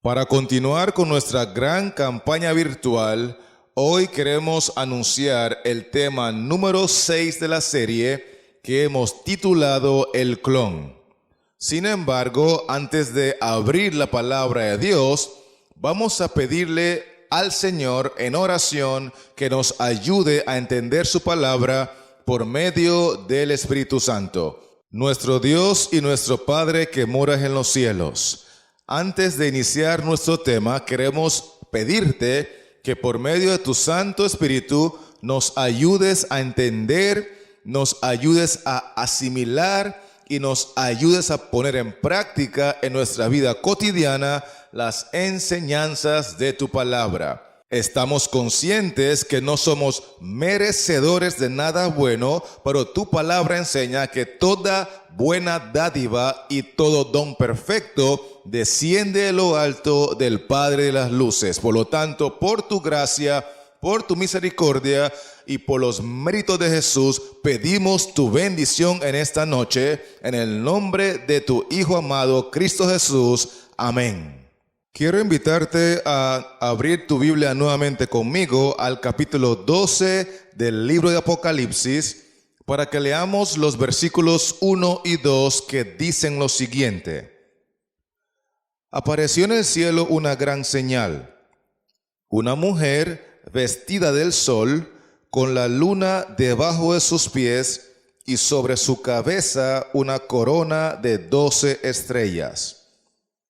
Para continuar con nuestra gran campaña virtual, hoy queremos anunciar el tema número 6 de la serie que hemos titulado El Clon. Sin embargo, antes de abrir la palabra de Dios, vamos a pedirle al Señor en oración que nos ayude a entender su palabra por medio del Espíritu Santo. Nuestro Dios y nuestro Padre que moras en los cielos, antes de iniciar nuestro tema, queremos pedirte que por medio de tu Santo Espíritu nos ayudes a entender, nos ayudes a asimilar y nos ayudes a poner en práctica en nuestra vida cotidiana las enseñanzas de tu palabra. Estamos conscientes que no somos merecedores de nada bueno, pero tu palabra enseña que toda buena dádiva y todo don perfecto desciende de lo alto del Padre de las luces. Por lo tanto, por tu gracia, por tu misericordia y por los méritos de Jesús, pedimos tu bendición en esta noche, en el nombre de tu Hijo amado, Cristo Jesús. Amén. Quiero invitarte a abrir tu Biblia nuevamente conmigo al capítulo 12 del libro de Apocalipsis para que leamos los versículos 1 y 2 que dicen lo siguiente. Apareció en el cielo una gran señal, una mujer vestida del sol, con la luna debajo de sus pies y sobre su cabeza una corona de 12 estrellas.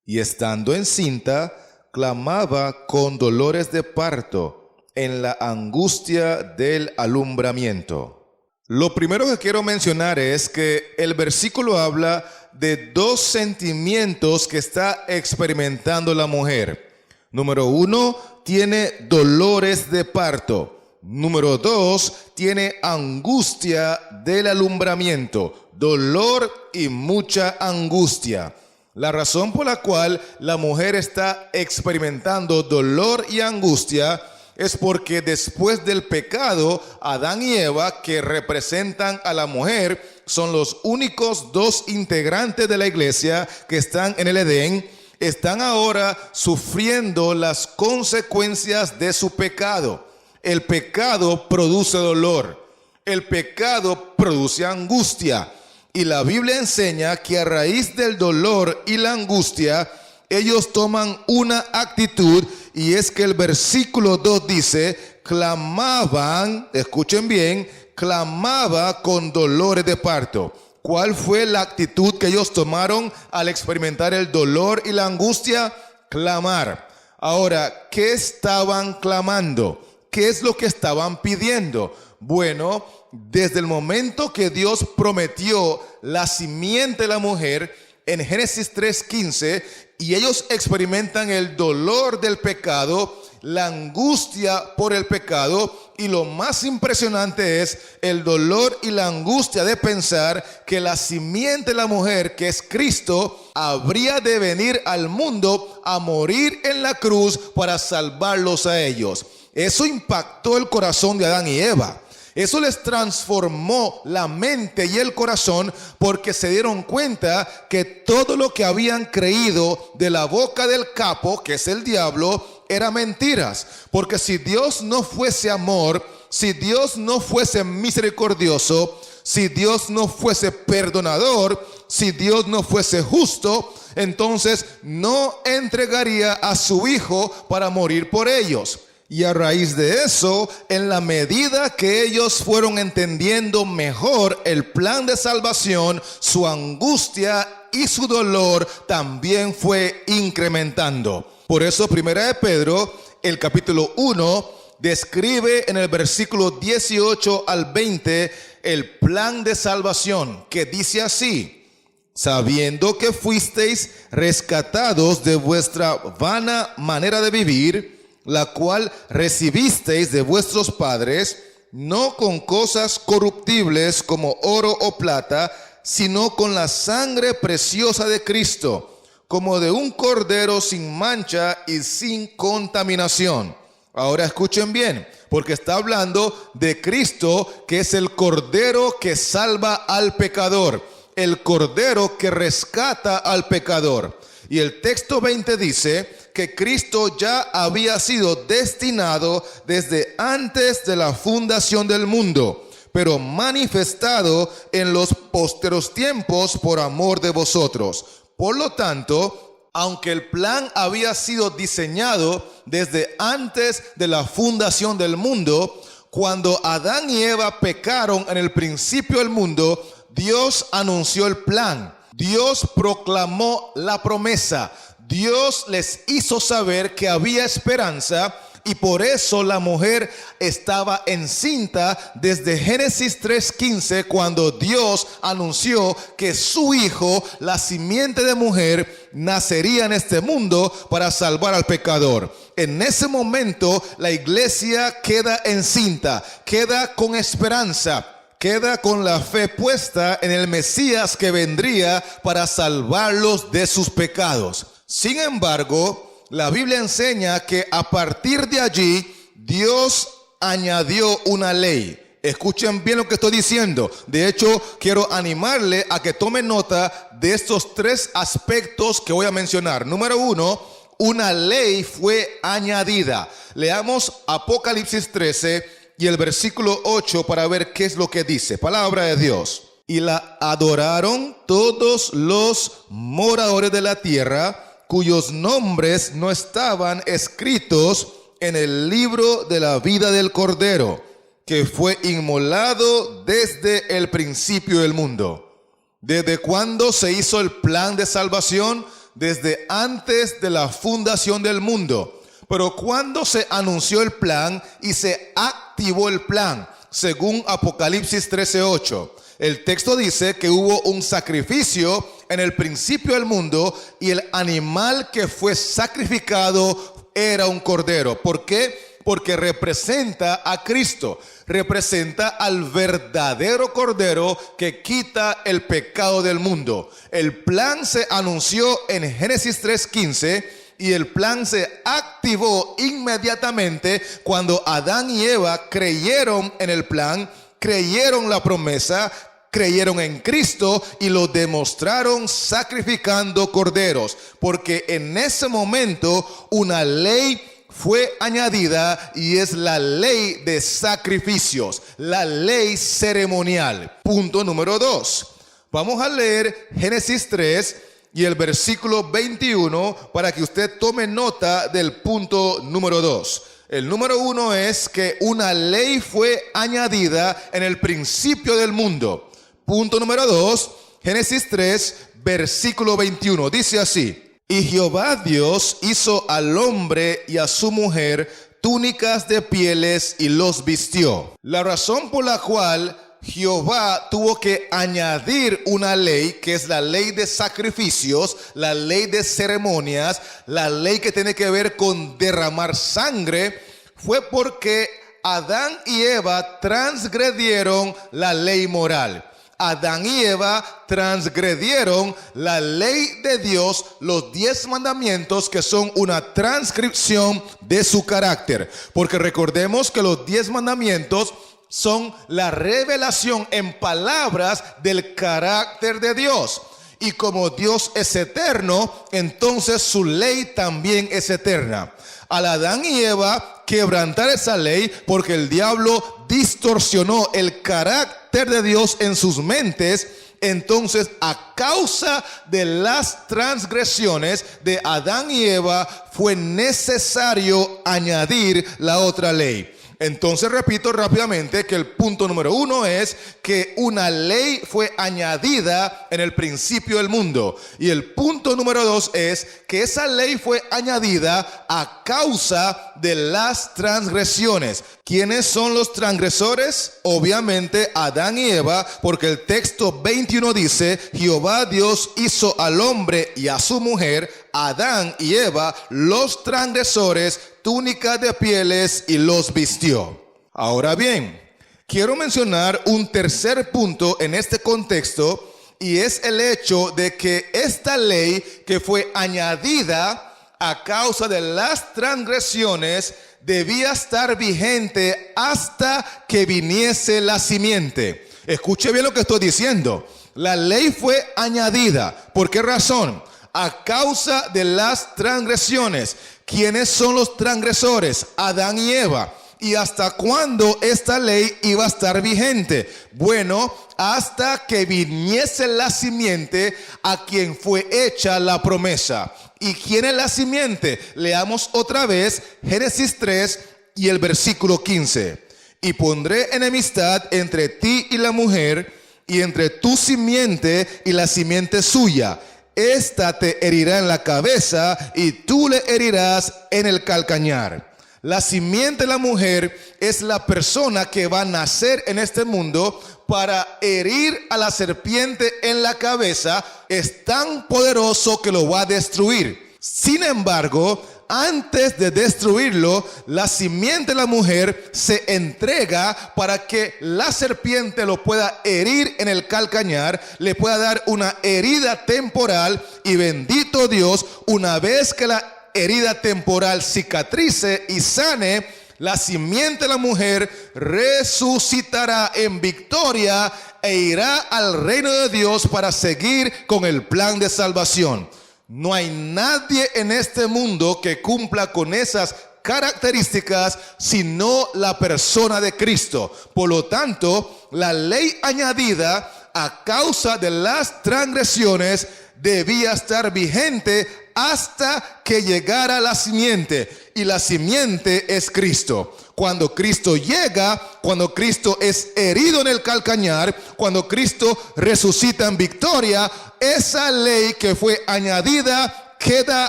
Y estando encinta, clamaba con dolores de parto en la angustia del alumbramiento. Lo primero que quiero mencionar es que el versículo habla de dos sentimientos que está experimentando la mujer. Número 1, tiene dolores de parto. Número 2, tiene angustia del alumbramiento, dolor y mucha angustia. La razón por la cual la mujer está experimentando dolor y angustia es porque después del pecado, Adán y Eva, que representan a la mujer, son los únicos dos integrantes de la iglesia que están en el Edén, están ahora sufriendo las consecuencias de su pecado. El pecado produce dolor, el pecado produce angustia. Y la Biblia enseña que a raíz del dolor y la angustia, ellos toman una actitud, y es que el versículo 2 dice, clamaban, escuchen bien, clamaba con dolores de parto. ¿Cuál fue la actitud que ellos tomaron al experimentar el dolor y la angustia? Clamar. Ahora, ¿qué estaban clamando? ¿Qué es lo que estaban pidiendo? Bueno, desde el momento que Dios prometió la simiente de la mujer en Génesis 3:15, y ellos experimentan el dolor del pecado, la angustia por el pecado, y lo más impresionante es el dolor y la angustia de pensar que la simiente de la mujer, que es Cristo, habría de venir al mundo a morir en la cruz para salvarlos a ellos. Eso impactó el corazón de Adán y Eva. Eso les transformó la mente y el corazón, porque se dieron cuenta que todo lo que habían creído de la boca del capo, que es el diablo, era mentiras. Porque si Dios no fuese amor, si Dios no fuese misericordioso, si Dios no fuese perdonador, si Dios no fuese justo, entonces no entregaría a su Hijo para morir por ellos. Y a raíz de eso, en la medida que ellos fueron entendiendo mejor el plan de salvación, su angustia y su dolor también fue incrementando. Por eso, 1 de Pedro, el capítulo 1, describe en el versículo 18 al 20 el plan de salvación, que dice así: sabiendo que fuisteis rescatados de vuestra vana manera de vivir, la cual recibisteis de vuestros padres, no con cosas corruptibles como oro o plata, sino con la sangre preciosa de Cristo, como de un cordero sin mancha y sin contaminación. Ahora escuchen bien, porque está hablando de Cristo, que es el cordero que salva al pecador, el cordero que rescata al pecador. Y el texto 20 dice: que Cristo ya había sido destinado desde antes de la fundación del mundo, pero manifestado en los posteros tiempos por amor de vosotros. Por lo tanto, aunque el plan había sido diseñado desde antes de la fundación del mundo, cuando Adán y Eva pecaron en el principio del mundo, Dios anunció el plan. Dios proclamó la promesa. Dios les hizo saber que había esperanza, y por eso la mujer estaba encinta desde Génesis 3:15, cuando Dios anunció que su hijo, la simiente de mujer, nacería en este mundo para salvar al pecador. En ese momento la iglesia queda encinta, queda con esperanza, queda con la fe puesta en el Mesías que vendría para salvarlos de sus pecados. Sin embargo, la Biblia enseña que a partir de allí Dios añadió una ley. Escuchen bien lo que estoy diciendo. De hecho, quiero animarle a que tome nota de estos tres aspectos que voy a mencionar. Número uno, una ley fue añadida. Leamos Apocalipsis 13 y el versículo 8 para ver qué es lo que dice. Palabra de Dios. Y la adoraron todos los moradores de la tierra, cuyos nombres no estaban escritos en el libro de la vida del Cordero, que fue inmolado desde el principio del mundo. ¿Desde cuándo se hizo el plan de salvación? Desde antes de la fundación del mundo. Pero ¿cuándo se anunció el plan y se activó el plan? Según Apocalipsis 13:8. El texto dice que hubo un sacrificio en el principio del mundo y el animal que fue sacrificado era un cordero. ¿Por qué? Porque representa a Cristo, representa al verdadero cordero que quita el pecado del mundo. El plan se anunció en Génesis 3:15 y el plan se activó inmediatamente cuando Adán y Eva creyeron en el plan, creyeron la promesa, creyeron en Cristo y lo demostraron sacrificando corderos, porque en ese momento una ley fue añadida y es la ley de sacrificios, la ley ceremonial. Punto número 2. Vamos a leer Génesis 3 y el versículo 21 para que usted tome nota del punto número 2. El número 1 es que una ley fue añadida en el principio del mundo. Punto número 2, Génesis 3, versículo 21. Dice así: y Jehová Dios hizo al hombre y a su mujer túnicas de pieles y los vistió. La razón por la cual Jehová tuvo que añadir una ley, que es la ley de sacrificios, la ley de ceremonias, la ley que tiene que ver con derramar sangre, fue porque Adán y Eva transgredieron la ley moral. Adán y Eva transgredieron la ley de Dios, los 10 mandamientos, que son una transcripción de su carácter. Porque recordemos que los 10 mandamientos son la revelación en palabras del carácter de Dios. Y como Dios es eterno, entonces su ley también es eterna. Al Adán y Eva quebrantar esa ley, porque el diablo distorsionó el carácter de Dios en sus mentes, entonces a causa de las transgresiones de Adán y Eva fue necesario añadir la otra ley. Entonces repito rápidamente que el punto número 1 es que una ley fue añadida en el principio del mundo. Y el punto número 2 es que esa ley fue añadida a causa de las transgresiones. ¿Quiénes son los transgresores? Obviamente Adán y Eva, porque el texto 21 dice: Jehová Dios hizo al hombre y a su mujer, Adán y Eva, los transgresores, túnicas de pieles y los vistió. Ahora bien, quiero mencionar un tercer punto en este contexto, y es el hecho de que esta ley que fue añadida a causa de las transgresiones debía estar vigente hasta que viniese la simiente. Escuche bien lo que estoy diciendo. La ley fue añadida. ¿Por qué razón? a causa de las transgresiones. ¿Quiénes son los transgresores? Adán y Eva. ¿Y hasta cuándo esta ley iba a estar vigente? Bueno, hasta que viniese la simiente a quien fue hecha la promesa. ¿Y quién es la simiente? Leamos otra vez Génesis 3 y el versículo 15. Y pondré enemistad entre ti y la mujer, y entre tu simiente y la simiente suya. Esta te herirá en la cabeza, y tú le herirás en el calcañar. La simiente de la mujer es la persona que va a nacer en este mundo para herir a la serpiente en la cabeza. Es tan poderoso que lo va a destruir. Sin embargo, antes de destruirlo, la simiente de la mujer se entrega para que la serpiente lo pueda herir en el calcañar, le pueda dar una herida temporal, y bendito Dios, una vez que la herida temporal cicatrice y sane, la simiente de la mujer resucitará en victoria e irá al reino de Dios para seguir con el plan de salvación. No hay nadie en este mundo que cumpla con esas características sino la persona de Cristo. Por lo tanto, la ley añadida a causa de las transgresiones debía estar vigente hasta que llegara la simiente, y la simiente es Cristo. Cuando Cristo llega, cuando Cristo es herido en el calcañar, cuando Cristo resucita en victoria, esa ley que fue añadida queda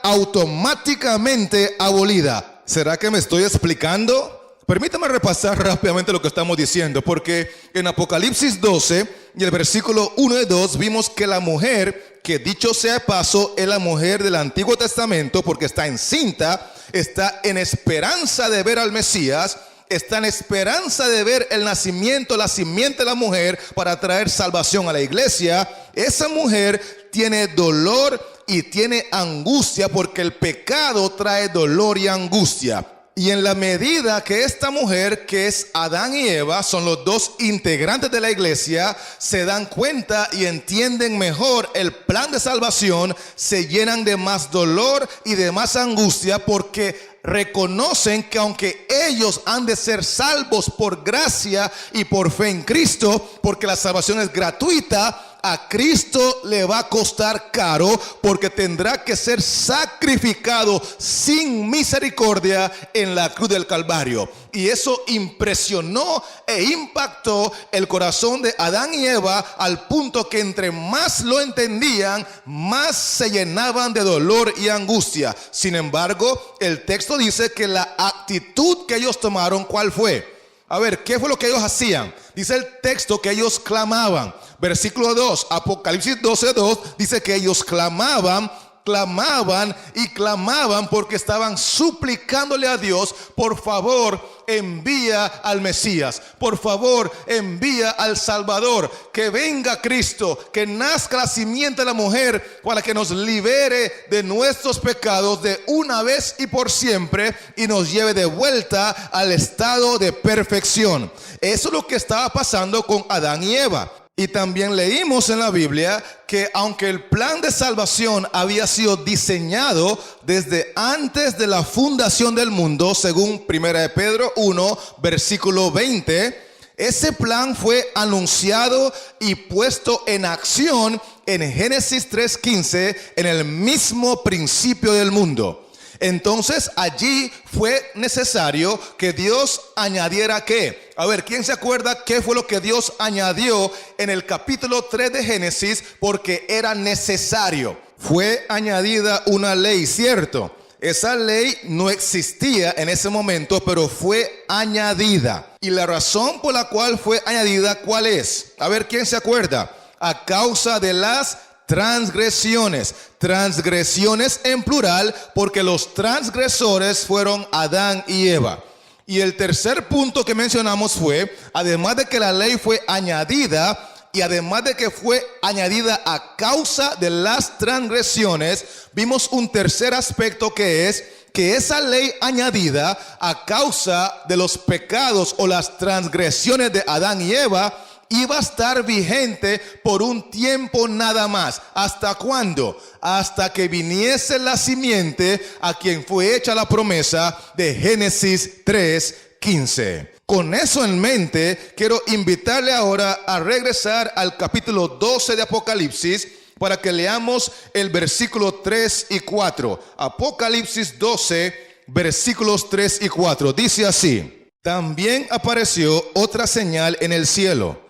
automáticamente abolida. ¿Será que me estoy explicando? Permítame repasar rápidamente lo que estamos diciendo, porque en Apocalipsis 12 y el versículo 1 y 2 vimos que la mujer, que dicho sea de paso, es la mujer del Antiguo Testamento, porque está encinta, está en esperanza de ver al Mesías, está en esperanza de ver el nacimiento, la simiente de la mujer para traer salvación a la iglesia. Esa mujer tiene dolor y tiene angustia, porque el pecado trae dolor y angustia. Y en la medida que esta mujer, que es Adán y Eva, son los dos integrantes de la iglesia, se dan cuenta y entienden mejor el plan de salvación, se llenan de más dolor y de más angustia, porque reconocen que aunque ellos han de ser salvos por gracia y por fe en Cristo, porque la salvación es gratuita, a Cristo le va a costar caro, porque tendrá que ser sacrificado sin misericordia en la cruz del Calvario. Y eso impresionó e impactó el corazón de Adán y Eva, al punto que entre más lo entendían, más se llenaban de dolor y angustia. Sin embargo, el texto dice que la actitud que ellos tomaron, ¿cuál fue? A ver, ¿qué fue lo que ellos hacían? Dice el texto que ellos clamaban. Versículo 2, Apocalipsis 12:2 dice que ellos clamaban y clamaban porque estaban suplicándole a Dios: por favor, envía al Mesías, por favor, envía al Salvador, que venga Cristo, que nazca la simiente de la mujer para que nos libere de nuestros pecados de una vez y por siempre y nos lleve de vuelta al estado de perfección. Eso es lo que estaba pasando con Adán y Eva. Y también leímos en la Biblia que aunque el plan de salvación había sido diseñado desde antes de la fundación del mundo, según 1 de Pedro 1, versículo 20, ese plan fue anunciado y puesto en acción en Génesis 3:15, en el mismo principio del mundo. Entonces allí fue necesario que Dios añadiera ¿qué? A ver, ¿quién se acuerda qué fue lo que Dios añadió en el capítulo 3 de Génesis? Porque era necesario. Fue añadida una ley, ¿cierto? Esa ley no existía en ese momento, pero fue añadida. Y la razón por la cual fue añadida, ¿cuál es? A ver, ¿quién se acuerda? A causa de las transgresiones en plural, porque los transgresores fueron Adán y Eva. Y el tercer punto que mencionamos fue, además de que la ley fue añadida, y además de que fue añadida a causa de las transgresiones, vimos un tercer aspecto, que es que esa ley añadida a causa de los pecados o las transgresiones de Adán y Eva iba a estar vigente por un tiempo nada más. ¿Hasta cuándo? Hasta que viniese la simiente a quien fue hecha la promesa de Génesis 3:15. Con eso en mente, quiero invitarle ahora a regresar al capítulo 12 de Apocalipsis para que leamos el versículo 3 y 4. Apocalipsis 12, versículos 3 y 4. Dice así: también apareció otra señal en el cielo.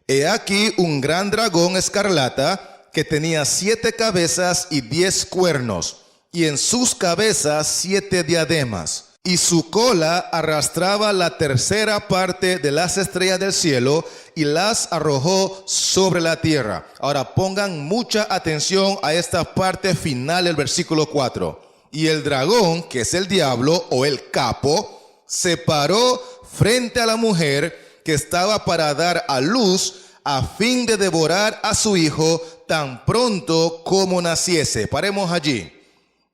He aquí un gran dragón escarlata que tenía 7 cabezas y 10 cuernos, y en sus cabezas 7 diademas. Y su cola arrastraba la tercera parte de las estrellas del cielo y las arrojó sobre la tierra. Ahora pongan mucha atención a esta parte final del versículo 4. Y el dragón, que es el diablo o el capo, se paró frente a la mujer que estaba para dar a luz, a fin de devorar a su hijo tan pronto como naciese. Paremos allí.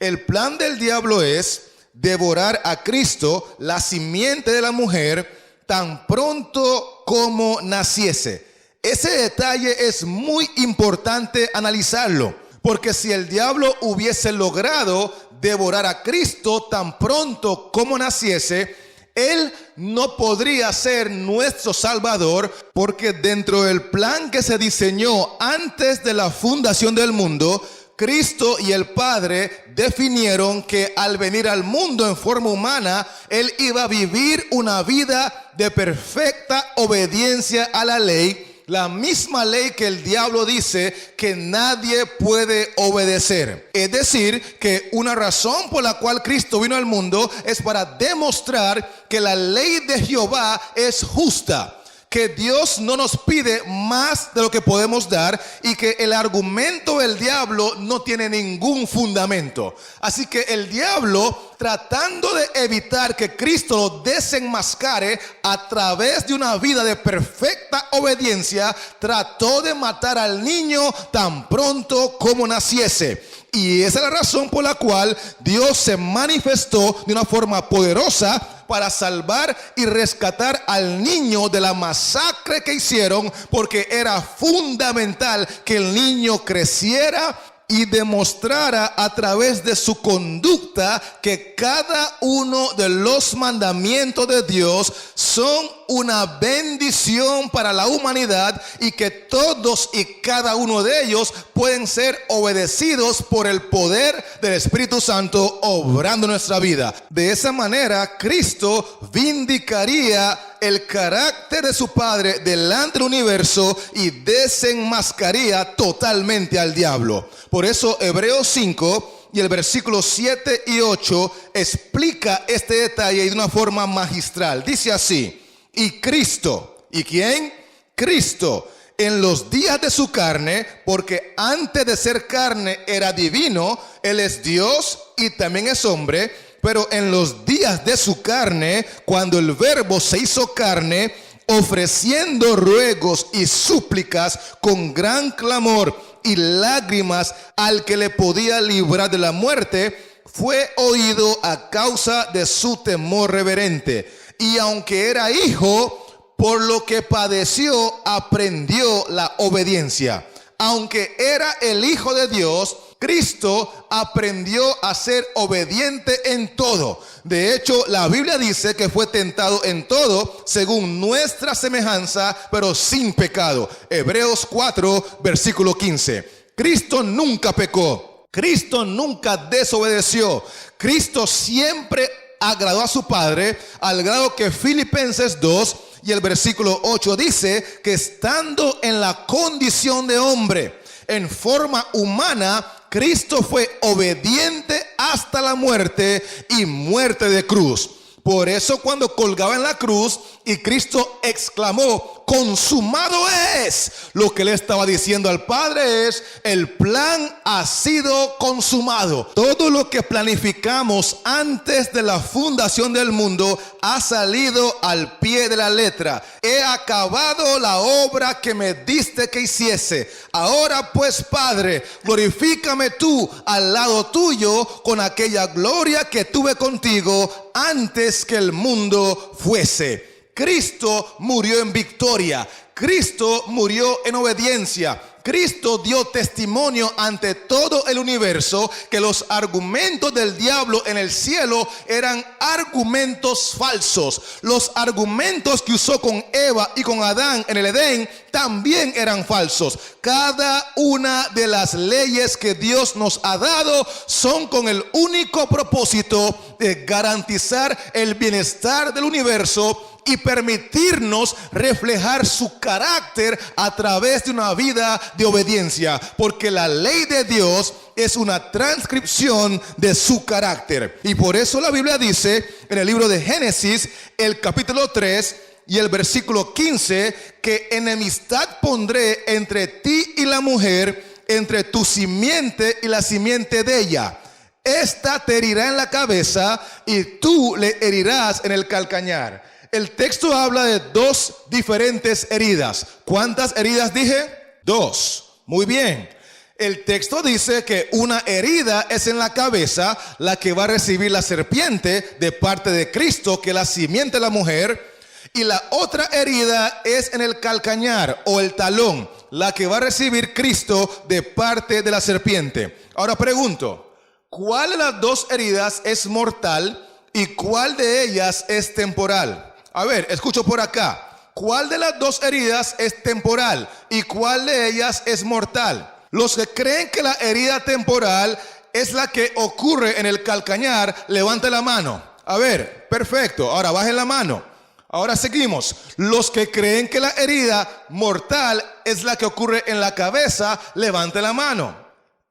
El plan del diablo es devorar a Cristo, la simiente de la mujer, tan pronto como naciese. Ese detalle es muy importante analizarlo, porque si el diablo hubiese logrado devorar a Cristo tan pronto como naciese, Él no podría ser nuestro Salvador, porque dentro del plan que se diseñó antes de la fundación del mundo, Cristo y el Padre definieron que al venir al mundo en forma humana, Él iba a vivir una vida de perfecta obediencia a la ley, la misma ley que el diablo dice que nadie puede obedecer. Es decir, que una razón por la cual Cristo vino al mundo es para demostrar que la ley de Jehová es justa, que Dios no nos pide más de lo que podemos dar y que el argumento del diablo no tiene ningún fundamento. Así que el diablo, tratando de evitar que Cristo lo desenmascare a través de una vida de perfecta obediencia, trató de matar al niño tan pronto como naciese. Y esa es la razón por la cual Dios se manifestó de una forma poderosa para salvar y rescatar al niño de la masacre que hicieron, porque era fundamental que el niño creciera y demostrara a través de su conducta que cada uno de los mandamientos de Dios son una bendición para la humanidad y que todos y cada uno de ellos pueden ser obedecidos por el poder del Espíritu Santo obrando en nuestra vida. De esa manera, Cristo vindicaría el carácter de su Padre delante del universo y desenmascaría totalmente al diablo. Por eso Hebreos 5 y el versículo 7 y 8 explica este detalle de una forma magistral. Dice así: y Cristo, ¿y quién? Cristo, en los días de su carne, porque antes de ser carne era divino, Él es Dios y también es hombre, pero en los días de su carne, cuando el Verbo se hizo carne, ofreciendo ruegos y súplicas con gran clamor y lágrimas al que le podía librar de la muerte, fue oído a causa de su temor reverente. Y aunque era hijo, por lo que padeció, aprendió la obediencia. Aunque era el Hijo de Dios, Cristo aprendió a ser obediente en todo. De hecho, la Biblia dice que fue tentado en todo según nuestra semejanza, pero sin pecado. Hebreos 4, versículo 15. Cristo nunca pecó. Cristo nunca desobedeció. Cristo siempre agradó a su Padre, al grado que Filipenses 2 y el versículo 8 dice que estando en la condición de hombre, en forma humana, Cristo fue obediente hasta la muerte y muerte de cruz. Por eso cuando colgaba en la cruz y Cristo exclamó: consumado es, lo que le estaba diciendo al Padre es: el plan ha sido consumado. Todo lo que planificamos antes de la fundación del mundo ha salido al pie de la letra. He acabado la obra que me diste que hiciese. Ahora pues, Padre, glorifícame tú al lado tuyo con aquella gloria que tuve contigo antes que el mundo fuese. Cristo murió en victoria. Cristo murió en obediencia. Cristo dio testimonio ante todo el universo que los argumentos del diablo en el cielo eran argumentos falsos. Los argumentos que usó con Eva y con Adán en el Edén también eran falsos. Cada una de las leyes que Dios nos ha dado son con el único propósito de garantizar el bienestar del universo y permitirnos reflejar su carácter a través de una vida de obediencia, porque la ley de Dios es una transcripción de su carácter. Y por eso la Biblia dice en el libro de Génesis, el capítulo 3 y el versículo 15, que enemistad pondré entre ti y la mujer, entre tu simiente y la simiente de ella. Esta te herirá en la cabeza y tú le herirás en el calcañar. El texto habla de dos diferentes heridas. ¿Cuántas heridas dije? Dos. Muy bien. El texto dice que una herida es en la cabeza, la que va a recibir la serpiente de parte de Cristo, que es la simiente de la mujer. Y la otra herida es en el calcañar o el talón, la que va a recibir Cristo de parte de la serpiente. Ahora pregunto, ¿cuál de las dos heridas es mortal y cuál de ellas es temporal? A ver, escucho por acá. ¿Cuál de las dos heridas es temporal y cuál de ellas es mortal? Los que creen que la herida temporal es la que ocurre en el calcañar, levante la mano. A ver, perfecto. Ahora bajen la mano. Ahora seguimos. Los que creen que la herida mortal es la que ocurre en la cabeza, levante la mano.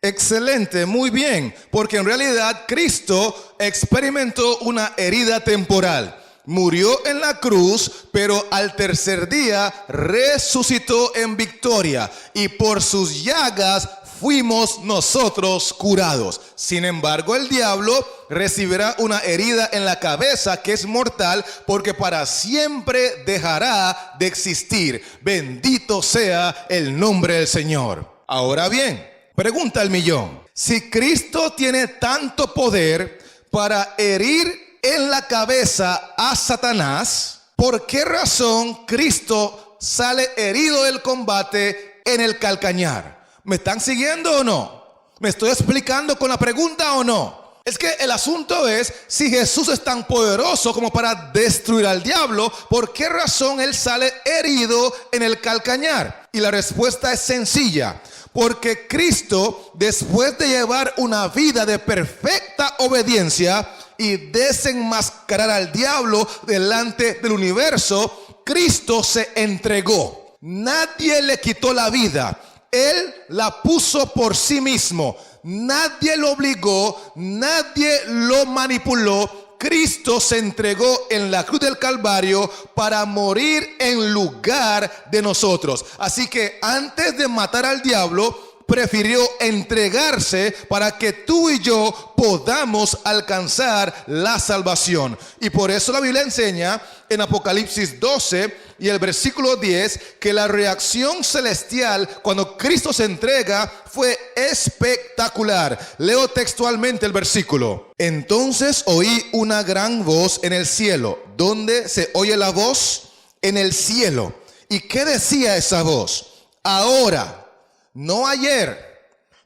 Excelente, muy bien. Porque en realidad Cristo experimentó una herida temporal. Murió en la cruz, pero al tercer día resucitó en victoria. Y por sus llagas fuimos nosotros curados. Sin embargo, el diablo recibirá una herida en la cabeza que es mortal, porque para siempre dejará de existir. Bendito sea el nombre del Señor. Ahora bien, pregunta al millón. Si Cristo tiene tanto poder para herir en la cabeza a Satanás, ¿por qué razón Cristo sale herido del combate en el calcañar? ¿Me están siguiendo o no? ¿Me estoy explicando con la pregunta o no? Es que el asunto es, si Jesús es tan poderoso como para destruir al diablo, ¿por qué razón Él sale herido en el calcañar? Y la respuesta es sencilla. Porque Cristo, después de llevar una vida de perfecta obediencia y desenmascarar al diablo delante del universo, Cristo se entregó. Nadie le quitó la vida. Él la puso por sí mismo. Nadie lo obligó, nadie lo manipuló. Cristo se entregó en la cruz del Calvario para morir en lugar de nosotros. Así que antes de matar al diablo, prefirió entregarse para que tú y yo podamos alcanzar la salvación. Y por eso la Biblia enseña en Apocalipsis 12 y el versículo 10 que la reacción celestial cuando Cristo se entrega fue espectacular. Leo textualmente el versículo. Entonces oí una gran voz en el cielo. ¿Dónde se oye la voz? En el cielo. ¿Y qué decía esa voz? Ahora, no ayer,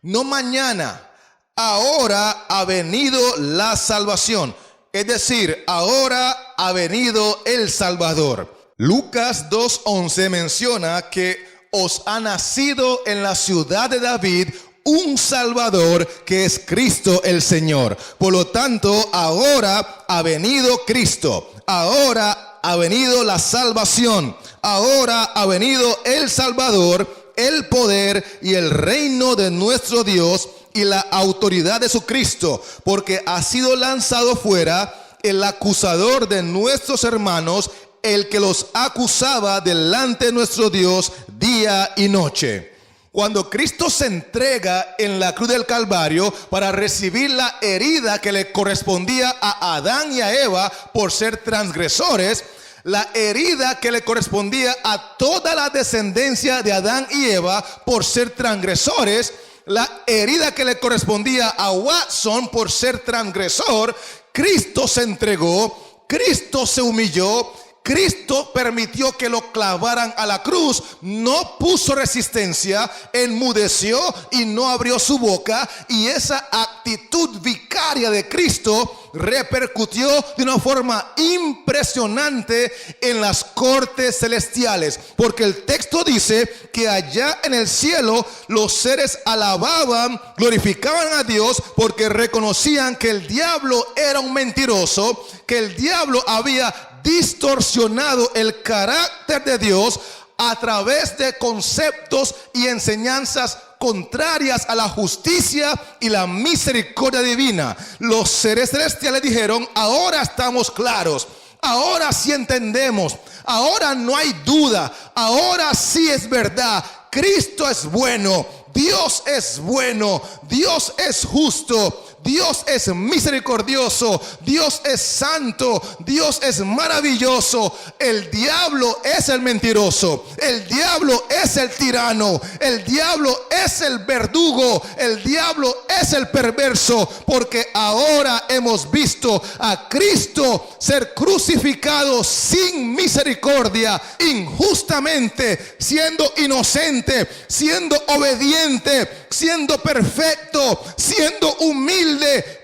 no mañana, ahora ha venido la salvación. Es decir, ahora ha venido el Salvador. Lucas 2:11 menciona que os ha nacido en la ciudad de David un Salvador, que es Cristo el Señor. Por lo tanto, ahora ha venido Cristo. Ahora ha venido la salvación. Ahora ha venido el Salvador, el poder y el reino de nuestro Dios y la autoridad de su Cristo, porque ha sido lanzado fuera el acusador de nuestros hermanos, el que los acusaba delante de nuestro Dios día y noche. Cuando Cristo se entrega en la cruz del Calvario para recibir la herida que le correspondía a Adán y a Eva por ser transgresores, la herida que le correspondía a toda la descendencia de Adán y Eva por ser transgresores, la herida que le correspondía a Watson por ser transgresor, Cristo se entregó, Cristo se humilló, Cristo permitió que lo clavaran a la cruz, no puso resistencia, enmudeció y no abrió su boca, y esa actitud vicaria de Cristo repercutió de una forma impresionante en las cortes celestiales, porque el texto dice que allá en el cielo los seres alababan, glorificaban a Dios, porque reconocían que el diablo era un mentiroso, que el diablo había distorsionado el carácter de Dios a través de conceptos y enseñanzas contrarias a la justicia y la misericordia divina. Los seres celestiales dijeron: ahora estamos claros, ahora sí entendemos, ahora no hay duda, ahora sí es verdad. Cristo es bueno, Dios es bueno, Dios es justo, Dios es misericordioso, Dios es santo, Dios es maravilloso. El diablo es el mentiroso, el diablo es el tirano, el diablo es el verdugo, el diablo es el perverso, porque ahora hemos visto a Cristo ser crucificado sin misericordia, injustamente, siendo inocente, siendo obediente, siendo perfecto, siendo humilde.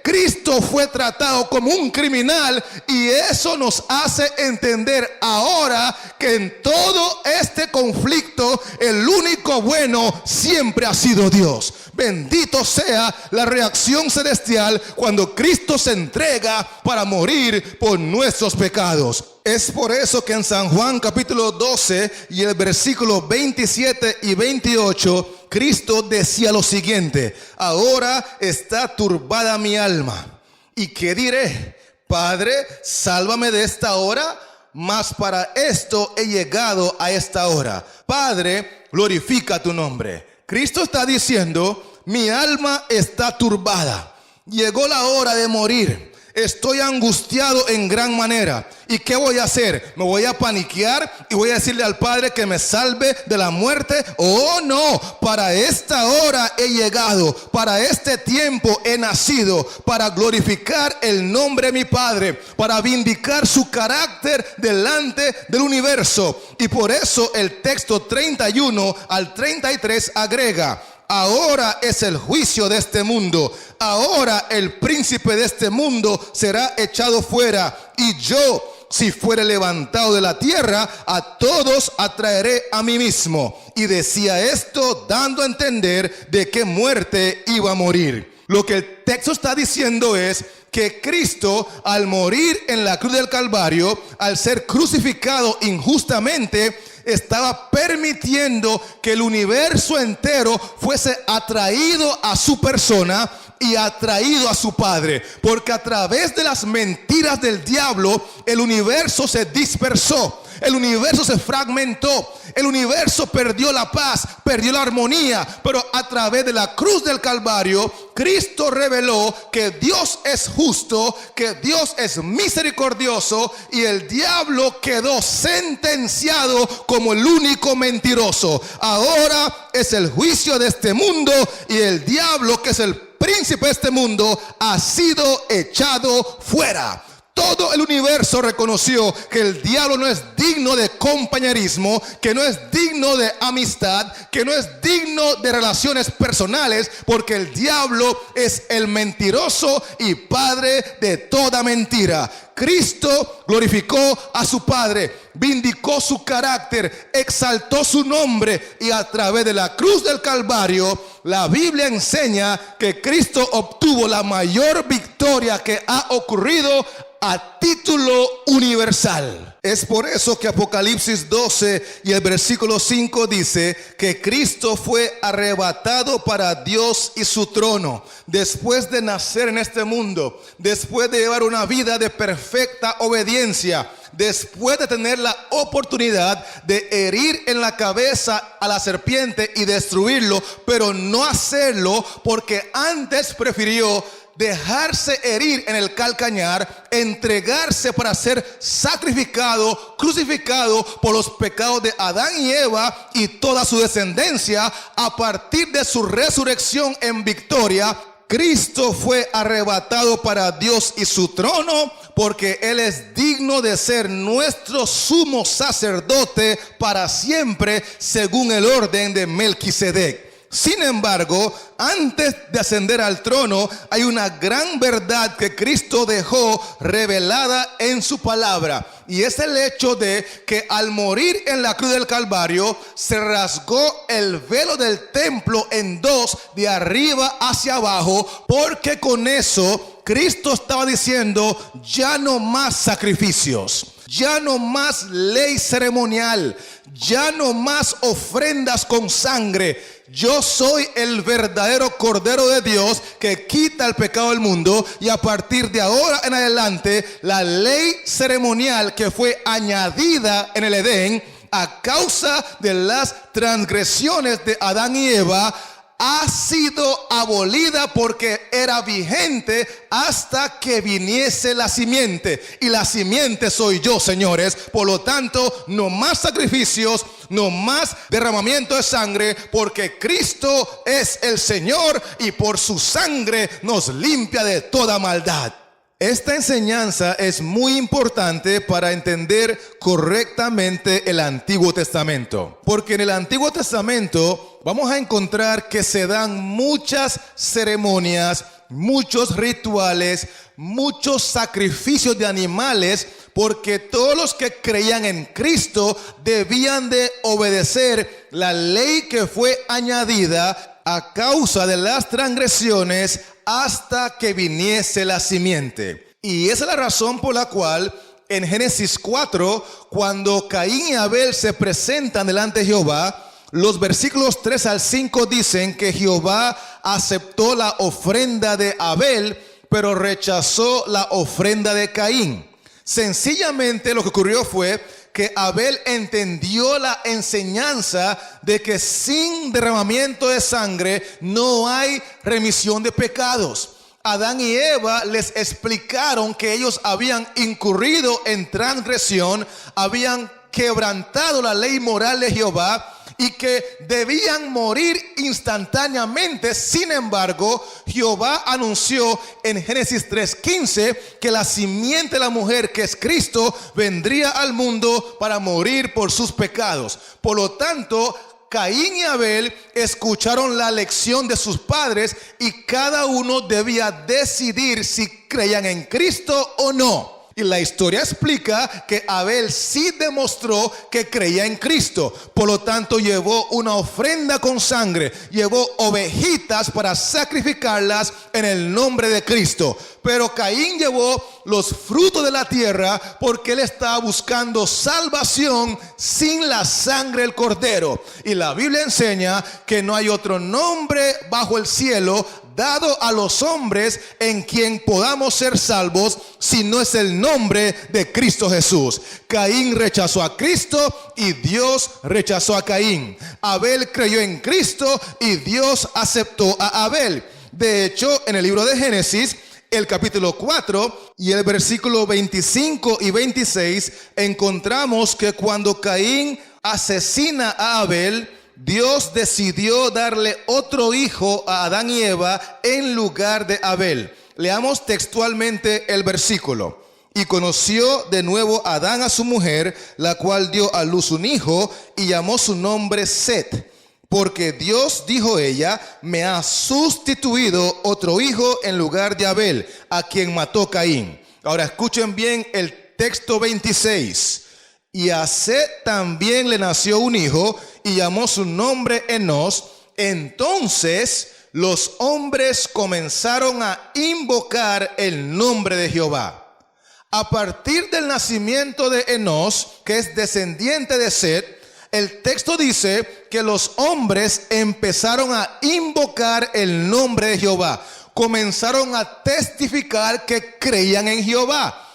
Cristo fue tratado como un criminal, y eso nos hace entender ahora que en todo este conflicto el único bueno siempre ha sido Dios. Bendito sea la reacción celestial cuando Cristo se entrega para morir por nuestros pecados. Es por eso que en San Juan capítulo 12 y el versículo 27 y 28, Cristo decía lo siguiente: ahora está turbada mi alma. ¿Y qué diré? Padre, sálvame de esta hora, mas para esto he llegado a esta hora. Padre, glorifica tu nombre. Cristo está diciendo: mi alma está turbada, llegó la hora de morir, estoy angustiado en gran manera. ¿Y qué voy a hacer? ¿Me voy a paniquear y voy a decirle al Padre que me salve de la muerte? Oh no, para esta hora he llegado, para este tiempo he nacido, para glorificar el nombre de mi Padre, para vindicar su carácter delante del universo. Y por eso el texto 31 al 33 agrega: ahora es el juicio de este mundo. Ahora el príncipe de este mundo será echado fuera. Y yo, si fuere levantado de la tierra, a todos atraeré a mí mismo. Y decía esto dando a entender de qué muerte iba a morir. Lo que el texto está diciendo es que Cristo, al morir en la cruz del Calvario, al ser crucificado injustamente, estaba permitiendo que el universo entero fuese atraído a su persona y atraído a su Padre, porque a través de las mentiras del diablo el universo se dispersó, el universo se fragmentó, el universo perdió la paz, perdió la armonía. Pero a través de la cruz del Calvario, Cristo reveló que Dios es justo, que Dios es misericordioso, y el diablo quedó sentenciado como el único mentiroso. Ahora es el juicio de este mundo, y el diablo, que es el príncipe de este mundo, ha sido echado fuera. Todo el universo reconoció que el diablo no es digno de compañerismo, que no es digno de amistad, que no es digno de relaciones personales, porque el diablo es el mentiroso y padre de toda mentira. Cristo glorificó a su Padre, vindicó su carácter, exaltó su nombre, y a través de la cruz del Calvario, la Biblia enseña que Cristo obtuvo la mayor victoria que ha ocurrido a título universal. Es por eso que Apocalipsis 12 y el versículo 5 dice que Cristo fue arrebatado para Dios y su trono. Después de nacer en este mundo, después de llevar una vida de perfecta obediencia, después de tener la oportunidad de herir en la cabeza a la serpiente y destruirlo, pero no hacerlo porque antes prefirió dejarse herir en el calcañar, entregarse para ser sacrificado, crucificado por los pecados de Adán y Eva y toda su descendencia. A partir de su resurrección en victoria, Cristo fue arrebatado para Dios y su trono, porque Él es digno de ser nuestro sumo sacerdote para siempre, según el orden de Melquisedec. Sin embargo, antes de ascender al trono, hay una gran verdad que Cristo dejó revelada en su palabra. Y es el hecho de que al morir en la cruz del Calvario, se rasgó el velo del templo en dos, de arriba hacia abajo, porque con eso Cristo estaba diciendo: ya no más sacrificios, ya no más ley ceremonial, ya no más ofrendas con sangre. Yo soy el verdadero Cordero de Dios que quita el pecado del mundo, y a partir de ahora en adelante la ley ceremonial que fue añadida en el Edén a causa de las transgresiones de Adán y Eva ha sido abolida, porque era vigente hasta que viniese la simiente, y la simiente soy yo, señores. Por lo tanto, no más sacrificios, no más derramamiento de sangre, porque Cristo es el Señor y por su sangre nos limpia de toda maldad. Esta enseñanza es muy importante para entender correctamente el Antiguo Testamento, porque en el Antiguo Testamento vamos a encontrar que se dan muchas ceremonias, muchos rituales, muchos sacrificios de animales, porque todos los que creían en Cristo debían de obedecer la ley que fue añadida a causa de las transgresiones hasta que viniese la simiente. Y esa es la razón por la cual en Génesis 4, cuando Caín y Abel se presentan delante de Jehová, los versículos 3 al 5 dicen que Jehová aceptó la ofrenda de Abel, pero rechazó la ofrenda de Caín. Sencillamente lo que ocurrió fue que Abel entendió la enseñanza de que sin derramamiento de sangre no hay remisión de pecados. Adán y Eva les explicaron que ellos habían incurrido en transgresión, habían quebrantado la ley moral de Jehová y que debían morir instantáneamente. Sin embargo, Jehová anunció en Génesis 3:15 que la simiente de la mujer, que es Cristo, vendría al mundo para morir por sus pecados. Por lo tanto, Caín y Abel escucharon la lección de sus padres, y cada uno debía decidir si creían en Cristo o no. Y la historia explica que Abel sí demostró que creía en Cristo. Por lo tanto, llevó una ofrenda con sangre, llevó ovejitas para sacrificarlas en el nombre de Cristo. Pero Caín llevó los frutos de la tierra, porque él estaba buscando salvación sin la sangre del cordero. Y la Biblia enseña que no hay otro nombre bajo el cielo dado a los hombres en quien podamos ser salvos, si no es el nombre de Cristo Jesús. Caín rechazó a Cristo y Dios rechazó a Caín. Abel creyó en Cristo y Dios aceptó a Abel. De hecho, en el libro de Génesis, el capítulo 4 y el versículo 25 y 26, encontramos que cuando Caín asesina a Abel, Dios decidió darle otro hijo a Adán y Eva en lugar de Abel. Leamos textualmente el versículo. Y conoció de nuevo Adán a su mujer, la cual dio a luz un hijo, y llamó su nombre Set. Porque Dios, dijo ella, me ha sustituido otro hijo en lugar de Abel, a quien mató Caín. Ahora escuchen bien el texto 26. Y a Set también le nació un hijo, y llamó su nombre Enos. Entonces los hombres comenzaron a invocar el nombre de Jehová. A partir del nacimiento de Enos, que es descendiente de Set, el texto dice que los hombres empezaron a invocar el nombre de Jehová. Comenzaron a testificar que creían en Jehová.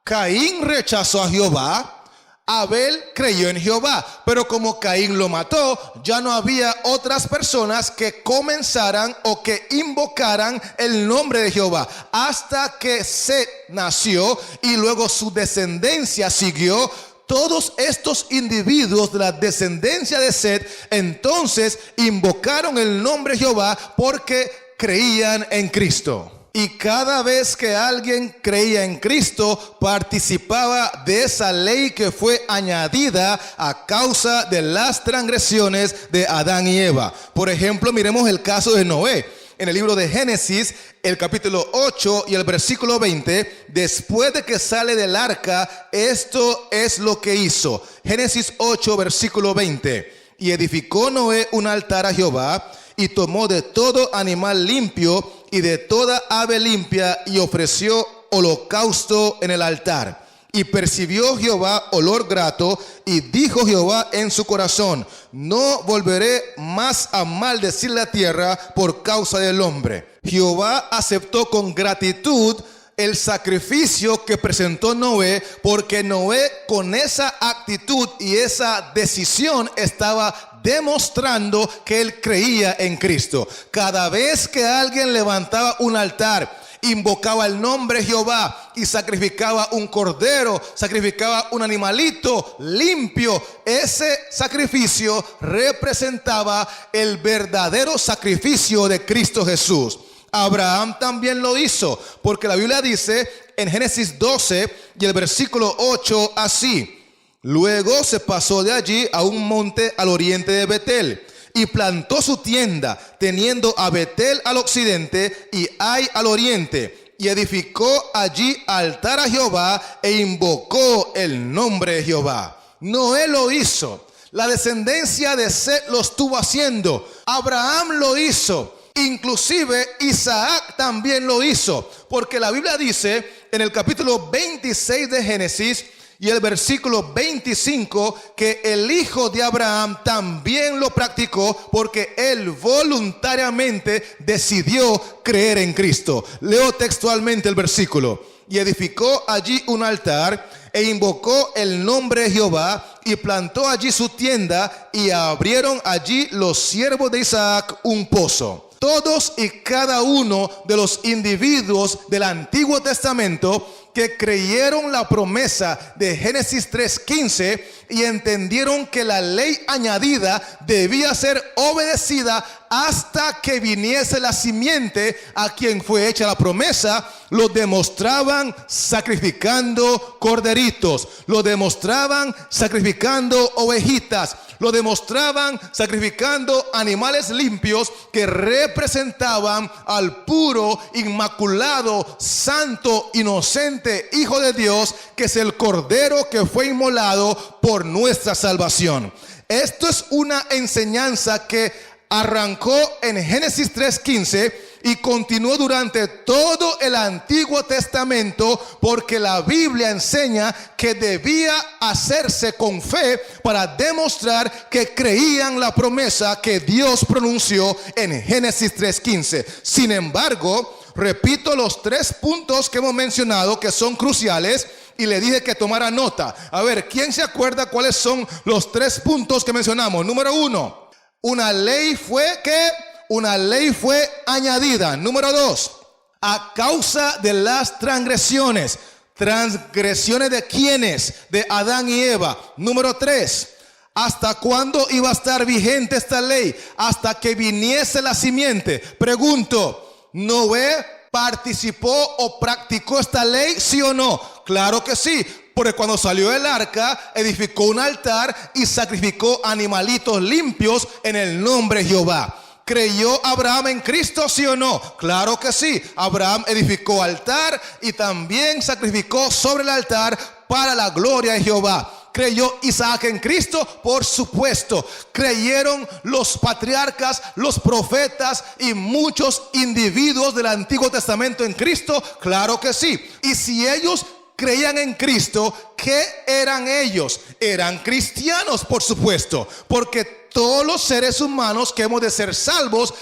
Caín rechazó a Jehová. Abel creyó en Jehová, pero como Caín lo mató, ya no había otras personas que comenzaran o que invocaran el nombre de Jehová, hasta que Set nació y luego su descendencia siguió. Todos estos individuos de la descendencia de Set entonces invocaron el nombre de Jehová, porque creían en Cristo. Y cada vez que alguien creía en Cristo, participaba de esa ley que fue añadida a causa de las transgresiones de Adán y Eva. Por ejemplo, miremos el caso de Noé. En el libro de Génesis, el capítulo 8 y el versículo 20, después de que sale del arca, esto es lo que hizo. Génesis 8, versículo 20. Y edificó Noé un altar a Jehová, y tomó de todo animal limpio y de toda ave limpia, y ofreció holocausto en el altar. Y percibió Jehová olor grato, y dijo Jehová en su corazón: no volveré más a maldecir la tierra por causa del hombre. Jehová aceptó con gratitud el sacrificio que presentó Noé, porque Noé, con esa actitud y esa decisión, estaba demostrando que él creía en Cristo. Cada vez que alguien levantaba un altar, invocaba el nombre de Jehová y sacrificaba un cordero, sacrificaba un animalito limpio, ese sacrificio representaba el verdadero sacrificio de Cristo Jesús. Abraham también lo hizo, porque la Biblia dice en Génesis 12 y el versículo 8 así: luego se pasó de allí a un monte al oriente de Betel, y plantó su tienda, teniendo a Betel al occidente y Ai al oriente, y edificó allí altar a Jehová, e invocó el nombre de Jehová. Noé lo hizo, la descendencia de Set lo estuvo haciendo, Abraham lo hizo, inclusive Isaac también lo hizo, porque la Biblia dice en el capítulo 26 de Génesis y el versículo 25 que el hijo de Abraham también lo practicó, porque él voluntariamente decidió creer en Cristo. Leo textualmente el versículo: y edificó allí un altar, e invocó el nombre de Jehová, y plantó allí su tienda, y abrieron allí los siervos de Isaac un pozo. Todos y cada uno de los individuos del Antiguo Testamento que creyeron la promesa de Génesis 3:15 y entendieron que la ley añadida debía ser obedecida hasta que viniese la simiente a quien fue hecha la promesa, lo demostraban sacrificando corderitos, lo demostraban sacrificando ovejitas, lo demostraban sacrificando animales limpios que representaban al puro, inmaculado, santo, inocente Hijo de Dios, que es el Cordero que fue inmolado por nuestra salvación. Esto es una enseñanza que arrancó en Génesis 3:15 y continuó durante todo el Antiguo Testamento, porque la Biblia enseña que debía hacerse con fe para demostrar que creían la promesa que Dios pronunció en Génesis 3:15. Sin embargo, repito los 3 puntos que hemos mencionado, que son cruciales, y le dije que tomara nota. A ver, ¿quién se acuerda cuáles son los 3 puntos que mencionamos? Número 1, una ley fue añadida. Número 2, a causa de las transgresiones. ¿Transgresiones de quiénes? De Adán y Eva. Número 3, ¿hasta cuándo iba a estar vigente esta ley? Hasta que viniese la simiente. Pregunto, ¿Noé participó o practicó esta ley, sí o no? Claro que sí, porque cuando salió del arca edificó un altar y sacrificó animalitos limpios en el nombre de Jehová. ¿Creyó Abraham en Cristo, sí o no? Claro que sí. Abraham edificó altar y también sacrificó sobre el altar para la gloria de Jehová. ¿Creyó Isaac en Cristo? Por supuesto. ¿Creyeron los patriarcas, los profetas y muchos individuos del Antiguo Testamento en Cristo? Claro que sí. Y si ellos creían en Cristo, ¿qué eran ellos? Eran cristianos, por supuesto, porque todos los seres humanos que hemos de ser salvos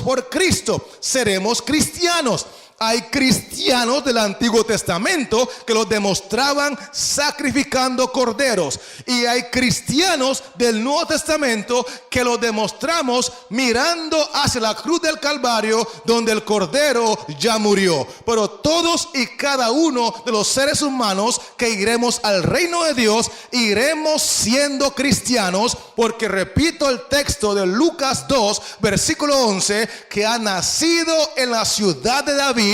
por Cristo. Seremos cristianos. hay cristianos del Antiguo Testamento que lo demostraban sacrificando corderos. Y hay cristianos del Nuevo Testamento que lo demostramos mirando hacia la cruz del Calvario, donde el cordero ya murió. Pero todos y cada uno de los seres humanos que iremos al reino de Dios, iremos siendo cristianos, porque repito el texto de Lucas 2, versículo 11, que ha nacido en la ciudad de David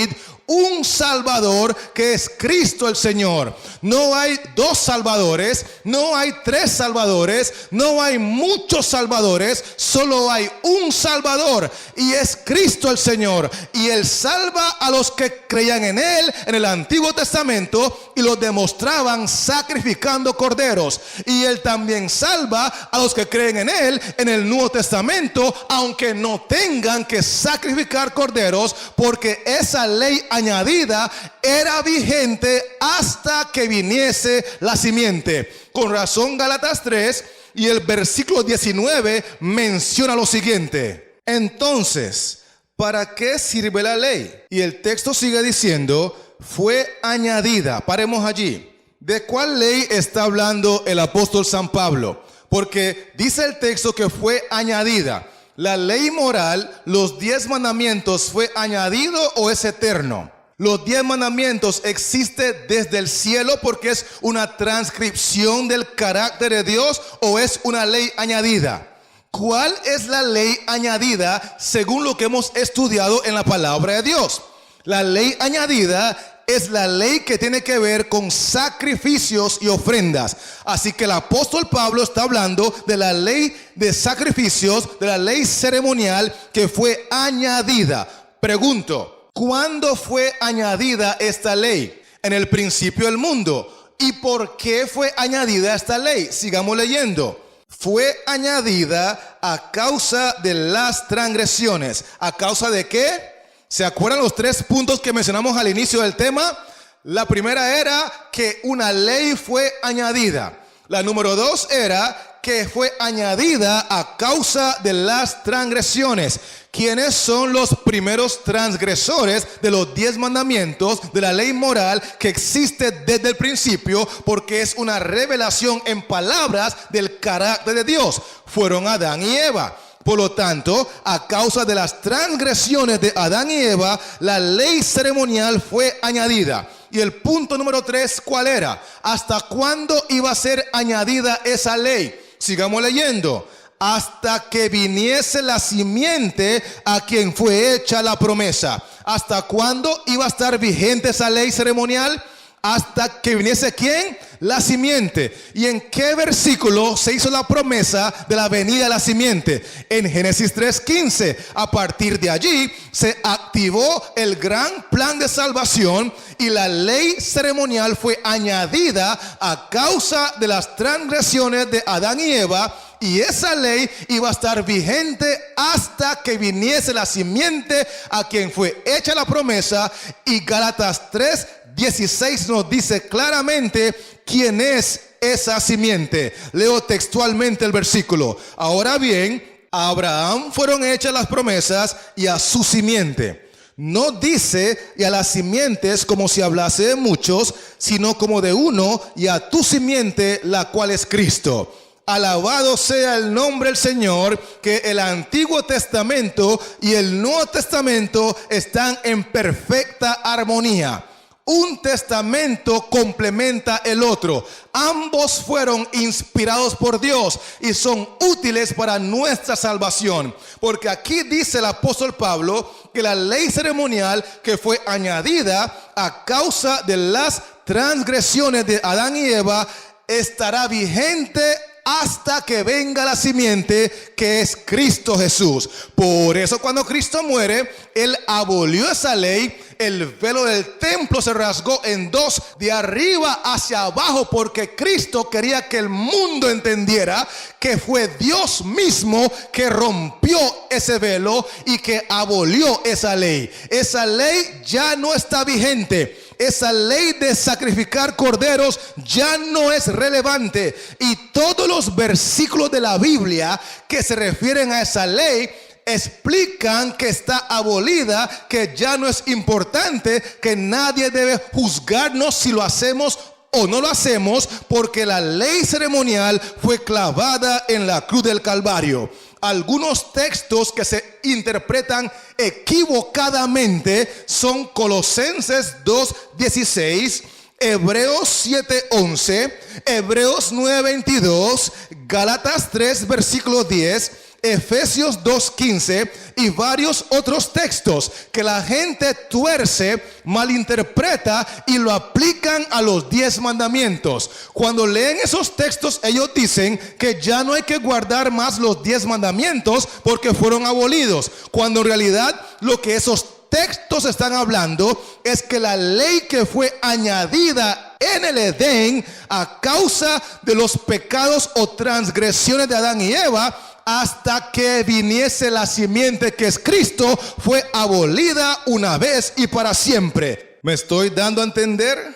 un Salvador, que es Cristo el Señor. No hay dos salvadores, no hay tres salvadores, no hay muchos salvadores, solo hay un Salvador, y es Cristo el Señor. Y Él salva a los que creían en Él en el Antiguo Testamento y lo demostraban sacrificando corderos. Y Él también salva a los que creen en Él en el Nuevo Testamento, aunque no tengan que sacrificar corderos, porque esa ley añadida era vigente hasta que viniese la simiente. Con razón, Gálatas 3 y el versículo 19 menciona lo siguiente: entonces, ¿para qué sirve la ley? Y el texto sigue diciendo, fue añadida. Paremos allí. ¿De cuál ley está hablando el apóstol San Pablo? Porque dice el texto que fue añadida. ¿La ley moral, los 10 mandamientos, fue añadido o es eterno? Los 10 mandamientos existen desde el cielo porque es una transcripción del carácter de Dios, o es una ley añadida. ¿Cuál es la ley añadida según lo que hemos estudiado en la palabra de Dios? La ley añadida es la ley que tiene que ver con sacrificios y ofrendas. Así que el apóstol Pablo está hablando de la ley de sacrificios, de la ley ceremonial que fue añadida. Pregunto, ¿cuándo fue añadida esta ley? En el principio del mundo. ¿Y por qué fue añadida esta ley? Sigamos leyendo. Fue añadida a causa de las transgresiones. ¿A causa de qué? ¿Se acuerdan los 3 puntos que mencionamos al inicio del tema? La primera era que una ley fue añadida. La número 2 era que fue añadida a causa de las transgresiones. ¿Quiénes son los primeros transgresores de los 10 mandamientos de la ley moral que existe desde el principio? Porque es una revelación en palabras del carácter de Dios. Fueron Adán y Eva. Por lo tanto, a causa de las transgresiones de Adán y Eva, la ley ceremonial fue añadida. Y el punto número 3, ¿cuál era? ¿Hasta cuándo iba a ser añadida esa ley? Sigamos leyendo. Hasta que viniese la simiente a quien fue hecha la promesa. ¿Hasta cuándo iba a estar vigente esa ley ceremonial? Hasta que viniese ¿quién? La simiente. ¿Y en qué versículo se hizo la promesa de la venida de la simiente? En Génesis 3:15. A partir de allí se activó el gran plan de salvación y la ley ceremonial fue añadida a causa de las transgresiones de Adán y Eva. Y esa ley iba a estar vigente hasta que viniese la simiente a quien fue hecha la promesa. Y Gálatas 3:16 nos dice claramente quién es esa simiente. Leo textualmente el versículo. Ahora bien, a Abraham fueron hechas las promesas y a su simiente. No dice y a las simientes como si hablase de muchos, sino como de uno, y a tu simiente, la cual es Cristo. Alabado sea el nombre del Señor, que el Antiguo Testamento y el Nuevo Testamento están en perfecta armonía. Un testamento complementa el otro. Ambos fueron inspirados por Dios y son útiles para nuestra salvación. Porque aquí dice el apóstol Pablo que la ley ceremonial que fue añadida a causa de las transgresiones de Adán y Eva estará vigente hasta que venga la simiente, que es Cristo Jesús. Por eso cuando Cristo muere, Él abolió esa ley. El velo del templo se rasgó en dos, de arriba hacia abajo, porque Cristo quería que el mundo entendiera que fue Dios mismo que rompió ese velo y que abolió esa ley. Esa ley ya no está vigente. Esa ley de sacrificar corderos ya no es relevante. Y todos los versículos de la Biblia que se refieren a esa ley explican que está abolida, que ya no es importante, que nadie debe juzgarnos si lo hacemos o no lo hacemos, porque la ley ceremonial fue clavada en la cruz del Calvario. Algunos textos que se interpretan equivocadamente son Colosenses 2:16, Hebreos 7:11, Hebreos 9:22, Gálatas 3 versículo 10, Efesios 2:15 y varios otros textos que la gente tuerce, malinterpreta y lo aplican a los 10 mandamientos. Cuando leen esos textos, ellos dicen que ya no hay que guardar más los 10 mandamientos porque fueron abolidos, cuando en realidad lo que esos textos están hablando es que la ley que fue añadida en el Edén a causa de los pecados o transgresiones de Adán y Eva, hasta que viniese la simiente que es Cristo, fue abolida una vez y para siempre. ¿Me estoy dando a entender?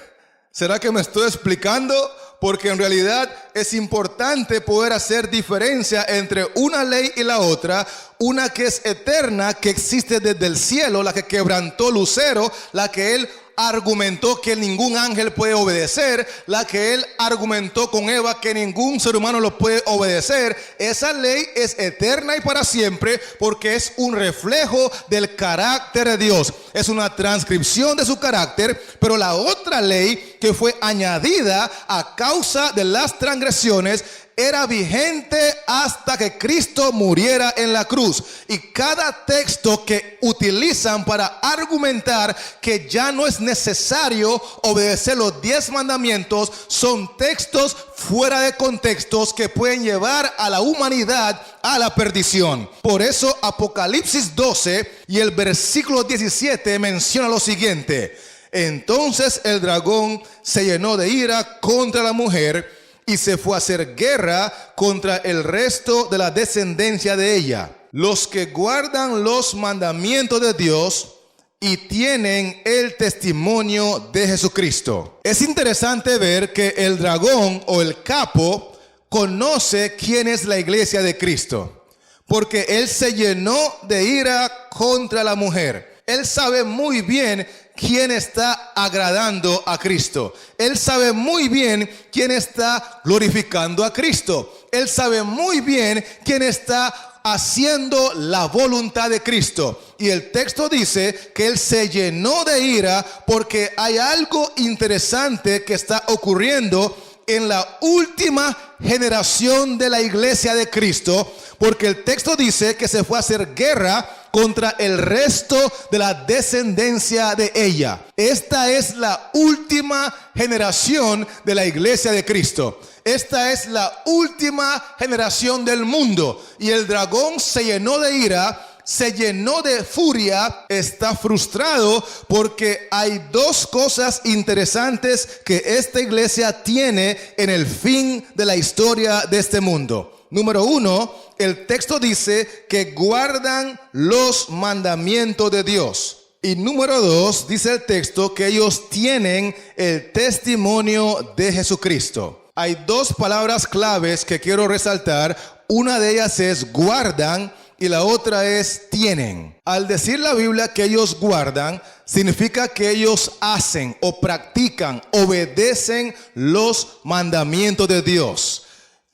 ¿Será que me estoy explicando? Porque en realidad es importante poder hacer diferencia entre una ley y la otra. Una que es eterna, que existe desde el cielo, la que quebrantó Lucero, la que él argumentó que ningún ángel puede obedecer, la que él argumentó con Eva que ningún ser humano lo puede obedecer. Esa ley es eterna y para siempre porque es un reflejo del carácter de Dios, es una transcripción de su carácter. Pero la otra ley que fue añadida a causa de las transgresiones era vigente hasta que Cristo muriera en la cruz. Y cada texto que utilizan para argumentar que ya no es necesario obedecer los 10 mandamientos son textos fuera de contextos que pueden llevar a la humanidad a la perdición. Por eso Apocalipsis 12 y el versículo 17 menciona lo siguiente: entonces el dragón se llenó de ira contra la mujer y se fue a hacer guerra contra el resto de la descendencia de ella, los que guardan los mandamientos de Dios y tienen el testimonio de Jesucristo. Es interesante ver que el dragón o el capo conoce quién es la iglesia de Cristo, porque él se llenó de ira contra la mujer. Él sabe muy bien quién está agradando a Cristo. Él sabe muy bien quién está glorificando a Cristo. Él sabe muy bien quién está haciendo la voluntad de Cristo. Y el texto dice que él se llenó de ira porque hay algo interesante que está ocurriendo en la última generación de la iglesia de Cristo, porque el texto dice que se fue a hacer guerra contra el resto de la descendencia de ella. Esta es la última generación de la iglesia de Cristo. Esta es la última generación del mundo. Y el dragón se llenó de ira, se llenó de furia, está frustrado porque hay dos cosas interesantes que esta iglesia tiene en el fin de la historia de este mundo. Número uno, el texto dice que guardan los mandamientos de Dios. Y número dos, dice el texto que ellos tienen el testimonio de Jesucristo. Hay dos palabras claves que quiero resaltar. Una de ellas es guardan y la otra es tienen. Al decir la Biblia que ellos guardan, significa que ellos hacen o practican, obedecen los mandamientos de Dios.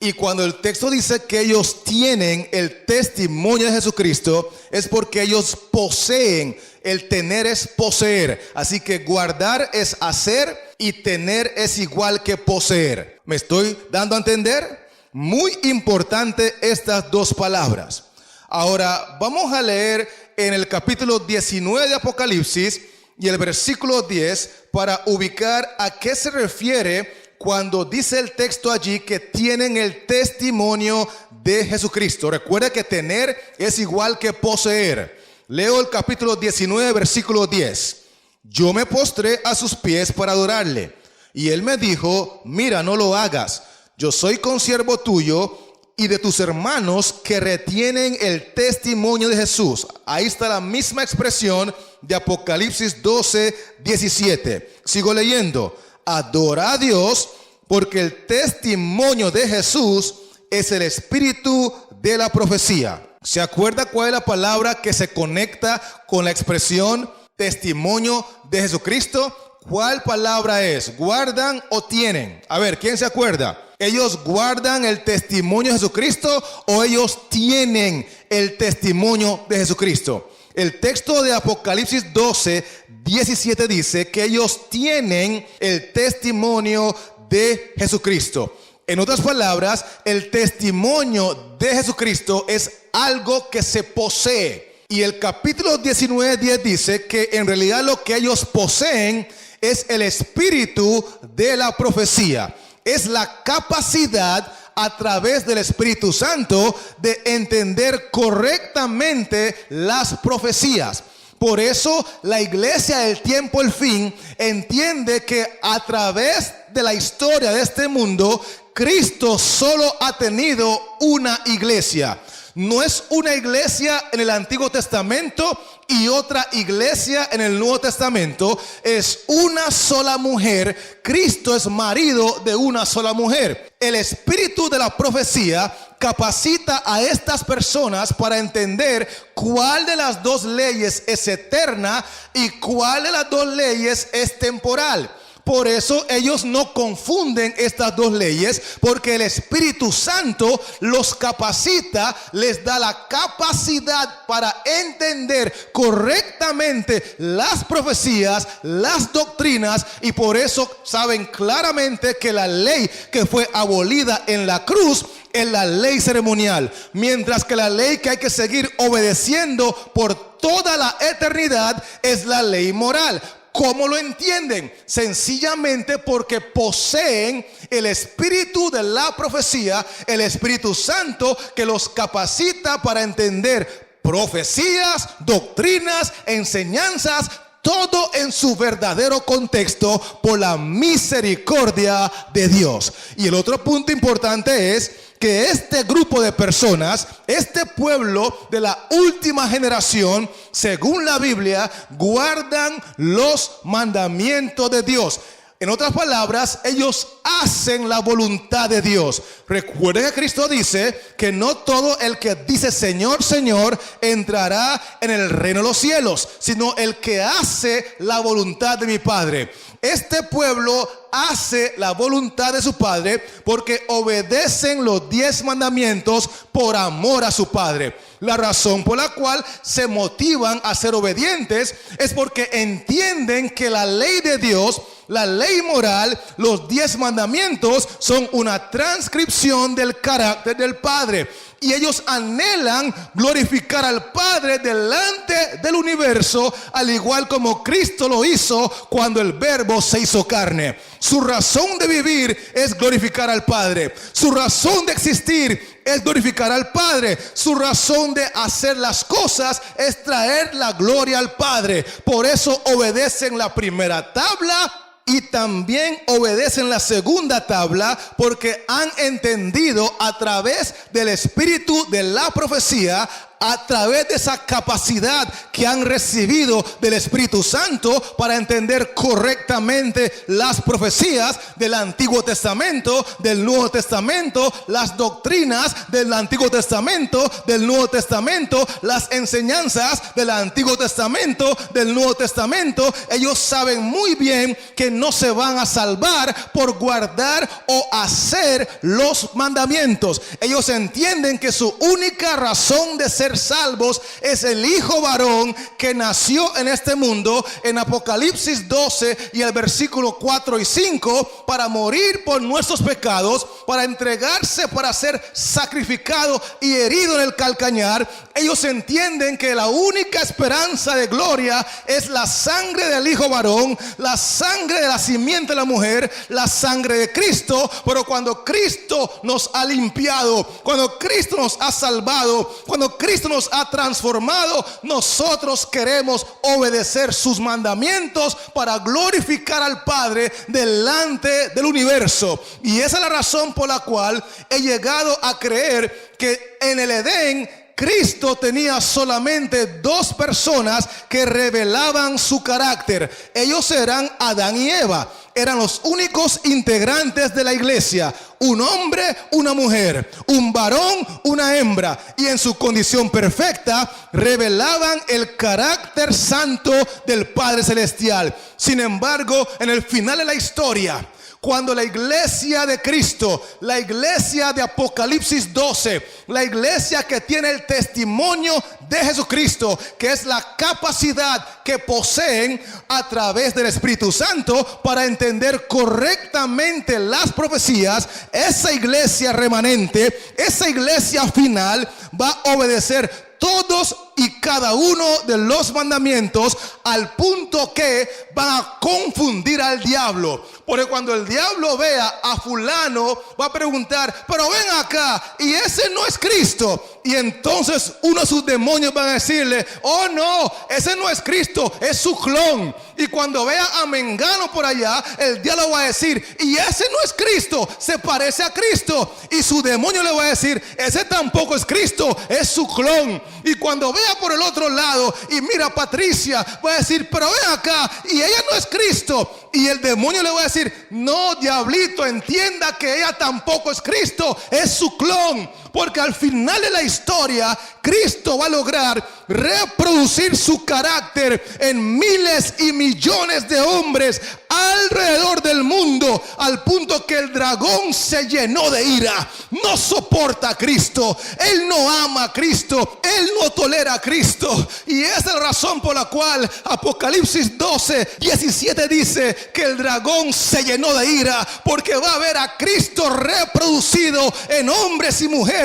Y cuando el texto dice que ellos tienen el testimonio de Jesucristo, es porque ellos poseen. El tener es poseer. Así que guardar es hacer y tener es igual que poseer. ¿Me estoy dando a entender? Muy importante estas dos palabras. Ahora vamos a leer en el capítulo 19 de Apocalipsis y el versículo 10 para ubicar a qué se refiere cuando dice el texto allí que tienen el testimonio de Jesucristo. Recuerda que tener es igual que poseer. Leo el capítulo 19, versículo 10. Yo me postré a sus pies para adorarle. Y él me dijo, mira, no lo hagas. Yo soy consiervo tuyo y de tus hermanos que retienen el testimonio de Jesús. Ahí está la misma expresión de Apocalipsis 12, 17. Sigo leyendo. Adora a Dios, porque el testimonio de Jesús es el espíritu de la profecía. ¿Se acuerda cuál es la palabra que se conecta con la expresión testimonio de Jesucristo? ¿Cuál palabra es? ¿Guardan o tienen? A ver, ¿quién se acuerda? ¿Ellos guardan el testimonio de Jesucristo o ellos tienen el testimonio de Jesucristo? El texto de Apocalipsis 12, 17 dice que ellos tienen el testimonio de Jesucristo. En otras palabras, el testimonio de Jesucristo es algo que se posee. Y el capítulo 19, 10 dice que en realidad lo que ellos poseen es el espíritu de la profecía. Es la capacidad a través del Espíritu Santo de entender correctamente las profecías. Por eso la iglesia del tiempo el fin entiende que a través de la historia de este mundo, Cristo solo ha tenido una iglesia. No es una iglesia en el Antiguo Testamento y otra iglesia en el Nuevo Testamento. Es una sola mujer. Cristo es marido de una sola mujer. El espíritu de la profecía capacita a estas personas para entender cuál de las dos leyes es eterna y cuál de las dos leyes es temporal. Por eso ellos no confunden estas dos leyes, porque el Espíritu Santo los capacita, les da la capacidad para entender correctamente las profecías, las doctrinas, y por eso saben claramente que la ley que fue abolida en la cruz es la ley ceremonial, mientras que la ley que hay que seguir obedeciendo por toda la eternidad es la ley moral. ¿Cómo lo entienden? Sencillamente porque poseen el espíritu de la profecía, el Espíritu Santo que los capacita para entender profecías, doctrinas, enseñanzas, todo en su verdadero contexto por la misericordia de Dios. Y el otro punto importante es que este grupo de personas, este pueblo de la última generación, según la Biblia, guardan los mandamientos de Dios. En otras palabras, ellos hacen la voluntad de Dios. Recuerden que Cristo dice que no todo el que dice Señor, Señor entrará en el reino de los cielos, sino el que hace la voluntad de mi Padre. Este pueblo hace la voluntad de su Padre porque obedecen los 10 mandamientos por amor a su Padre. La razón por la cual se motivan a ser obedientes es porque entienden que la ley de Dios, la ley moral, los 10 mandamientos son una transcripción del carácter del Padre. Y ellos anhelan glorificar al Padre delante del universo, al igual como Cristo lo hizo cuando el Verbo se hizo carne. Su razón de vivir es glorificar al Padre. Su razón de existir es glorificar al Padre. Su razón de hacer las cosas es traer la gloria al Padre. Por eso obedecen la primera tabla y también obedecen la segunda tabla, porque han entendido a través del espíritu de la profecía, a través de esa capacidad que han recibido del Espíritu Santo para entender correctamente las profecías del Antiguo Testamento, del Nuevo Testamento, las doctrinas del Antiguo Testamento, del Nuevo Testamento, las enseñanzas del Antiguo Testamento, del Nuevo Testamento. Ellos saben muy bien que no se van a salvar por guardar o hacer los mandamientos. Ellos entienden que su única razón de ser salvos es el hijo varón que nació en este mundo, en Apocalipsis 12 y el versículo 4 y 5, para morir por nuestros pecados, para entregarse para ser sacrificado y herido en el calcañar. Ellos entienden que la única esperanza de gloria es la sangre del hijo varón, la sangre de la simiente de la mujer, la sangre de Cristo. Pero cuando Cristo nos ha limpiado, cuando Cristo nos ha salvado, cuando Cristo nos ha transformado, nosotros queremos obedecer sus mandamientos para glorificar al Padre delante del universo. Y esa es la razón por la cual he llegado a creer que en el Edén Cristo tenía solamente dos personas que revelaban su carácter. Ellos eran Adán y Eva. Eran los únicos integrantes de la iglesia. Un hombre, una mujer, un varón, una hembra. Y en su condición perfecta revelaban el carácter santo del Padre Celestial. Sin embargo, en el final de la historia, cuando la iglesia de Cristo, la iglesia de Apocalipsis 12, la iglesia que tiene el testimonio de Jesucristo, que es la capacidad que poseen a través del Espíritu Santo para entender correctamente las profecías, esa iglesia remanente, esa iglesia final va a obedecer todos y cada uno de los mandamientos, al punto que van a confundir al diablo. Porque cuando el diablo vea a fulano, va a preguntar: pero ven acá, y ese no es Cristo. Y entonces uno de sus demonios van a decirle: oh no, ese no es Cristo, es su clon. Y cuando vea a Mengano por allá, el diablo va a decir: y ese no es Cristo, se parece a Cristo. Y su demonio le va a decir: ese tampoco es Cristo, es su clon. Y cuando vea por el otro lado y mira a Patricia, va a decir: pero ven acá, y ella no es Cristo. Y el demonio le va a decir: no, diablito, entienda que ella tampoco es Cristo, es su clon. Porque al final de la historia, Cristo va a lograr reproducir su carácter en miles y millones de hombres alrededor del mundo, al punto que el dragón se llenó de ira. No soporta a Cristo, él no ama a Cristo, él no tolera a Cristo. Y esa es la razón por la cual Apocalipsis 12:17 dice que el dragón se llenó de ira, porque va a ver a Cristo reproducido en hombres y mujeres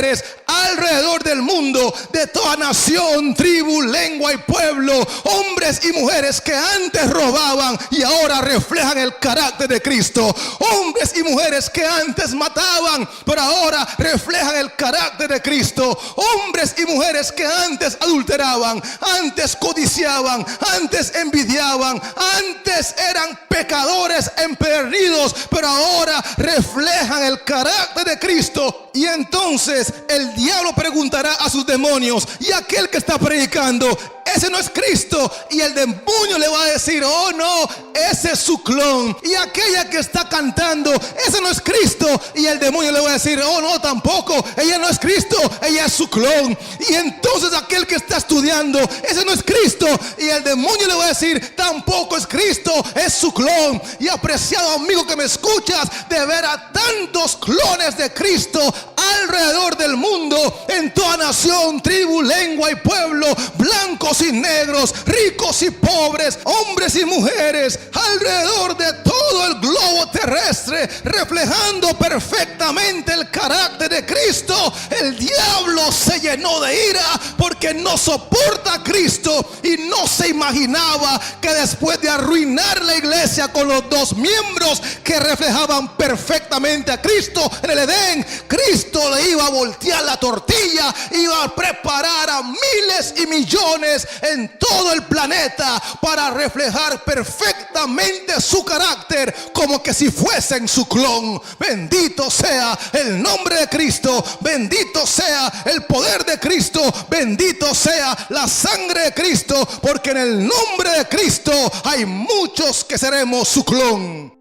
alrededor del mundo, de toda nación, tribu, lengua y pueblo. Hombres y mujeres que antes robaban y ahora reflejan el carácter de Cristo. Hombres y mujeres que antes mataban, pero ahora reflejan el carácter de Cristo. Hombres y mujeres que antes adulteraban, antes codiciaban, antes envidiaban, antes eran pecadores empedernidos, pero ahora reflejan el carácter de Cristo. Y entonces el diablo preguntará a sus demonios: y aquel que está predicando, ese no es Cristo. Y el demonio le va a decir: oh no, ese es su clon. Y aquella que está cantando, ese no es Cristo. Y el demonio le va a decir: oh no, tampoco, ella no es Cristo, ella es su clon. Y entonces aquel que está estudiando, ese no es Cristo. Y el demonio le va a decir: tampoco es Cristo, es su clon. Y apreciado amigo que me escuchas, de ver a tantos clones de Cristo alrededor del mundo, en toda nación, tribu, lengua y pueblo, blancos y negros, ricos y pobres, hombres y mujeres, alrededor de todo el globo terrestre, reflejando perfectamente el carácter de Cristo. El diablo se llenó de ira porque no soporta a Cristo y no se imaginaba que después de arruinar la iglesia con los dos miembros que reflejaban perfectamente a Cristo en el Edén, Cristo le iba a voltear la tortilla, iba a preparar a miles y millones en todo el planeta para reflejar perfectamente su carácter, como que si fuesen su clon. Bendito sea el nombre de Cristo, bendito sea el poder de Cristo, bendito sea la sangre de Cristo, porque en el nombre de Cristo hay muchos que seremos su clon.